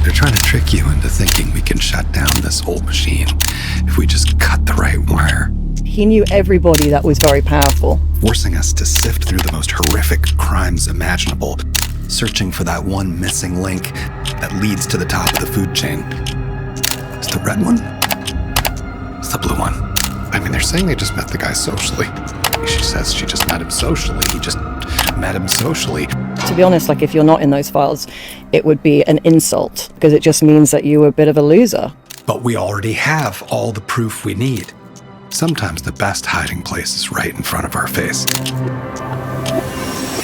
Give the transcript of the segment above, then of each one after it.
They're trying to trick you into thinking we can shut down this whole machine if we just cut the right wire. He knew everybody that was very powerful. Forcing us to sift through the most horrific crimes imaginable, searching for that one missing link that leads to the top of the food chain. Is the red one? It's the blue one. I mean, they're saying they just met the guy socially. She says she just met him socially. He just met him socially. To be honest, like if you're not in those files, it would be an insult because it just means that you were a bit of a loser. But we already have all the proof we need. Sometimes the best hiding place is right in front of our face.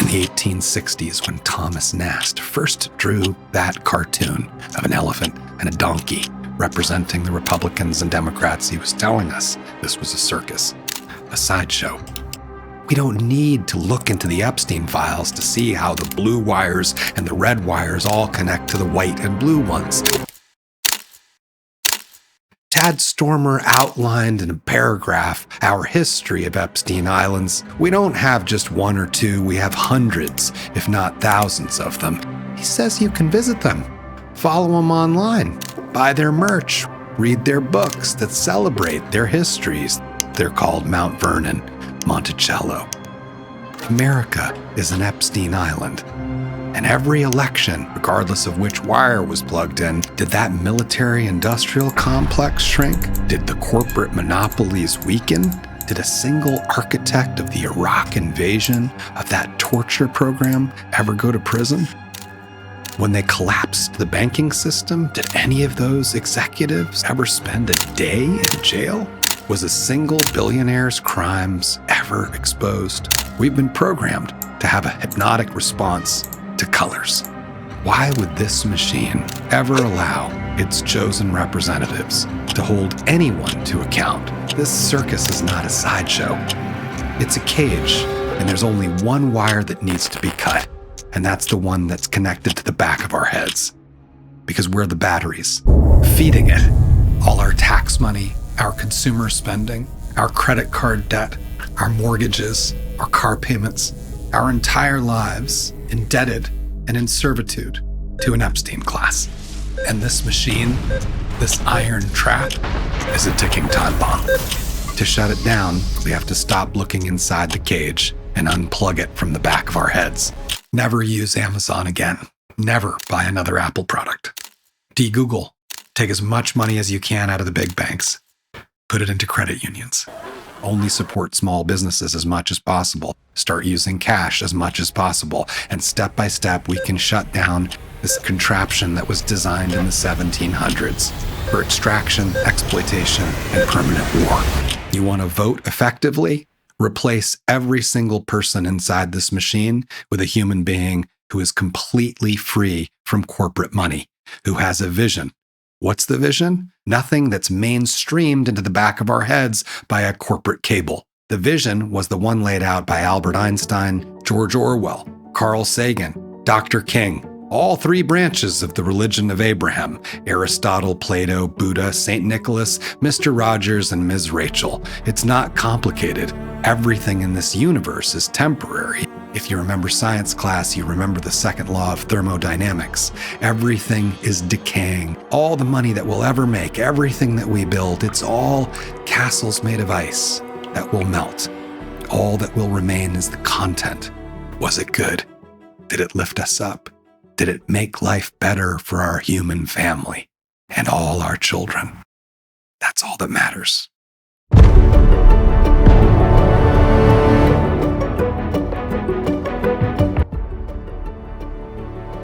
In the 1860s, when Thomas Nast first drew that cartoon of an elephant and a donkey representing the Republicans and Democrats, he was telling us this was a circus, a sideshow. We don't need to look into the Epstein files to see how the blue wires and the red wires all connect to the white and blue ones. Tad Stormer outlined in a paragraph our history of Epstein Islands. We don't have just one or two, we have hundreds, if not thousands of them. He says you can visit them, follow them online, buy their merch, read their books that celebrate their histories. They're called Mount Vernon, Monticello. America is an Epstein Island. And every election, regardless of which wire was plugged in, did that military-industrial complex shrink? Did the corporate monopolies weaken? Did a single architect of the Iraq invasion, of that torture program, ever go to prison? When they collapsed the banking system, did any of those executives ever spend a day in jail? Was a single billionaire's crimes ever exposed? We've been programmed to have a hypnotic response to colors. Why would this machine ever allow its chosen representatives to hold anyone to account? This circus is not a sideshow. It's a cage, and there's only one wire that needs to be cut, and that's the one that's connected to the back of our heads. Because we're the batteries, feeding it. All our tax money, our consumer spending, our credit card debt, our mortgages, our car payments, our entire lives indebted and in servitude to an Epstein class. And this machine, this iron trap, is a ticking time bomb. To shut it down, we have to stop looking inside the cage and unplug it from the back of our heads. Never use Amazon again. Never buy another Apple product. De-Google. Take as much money as you can out of the big banks. Put it into credit unions. Only support small businesses as much as possible. Start using cash as much as possible. And step by step, we can shut down this contraption that was designed in the 1700s for extraction, exploitation, and permanent war. You want to vote effectively? Replace every single person inside this machine with a human being who is completely free from corporate money, who has a vision. What's the vision? Nothing that's mainstreamed into the back of our heads by a corporate cable. The vision was the one laid out by Albert Einstein, George Orwell, Carl Sagan, Dr. King, all three branches of the religion of Abraham: Aristotle, Plato, Buddha, St. Nicholas, Mr. Rogers, and Ms. Rachel. It's not complicated. Everything in this universe is temporary. If you remember science class, you remember the second law of thermodynamics. Everything is decaying. All the money that we'll ever make, everything that we build, it's all castles made of ice that will melt. All that will remain is the content. Was it good? Did it lift us up? Did it make life better for our human family and all our children? That's all that matters.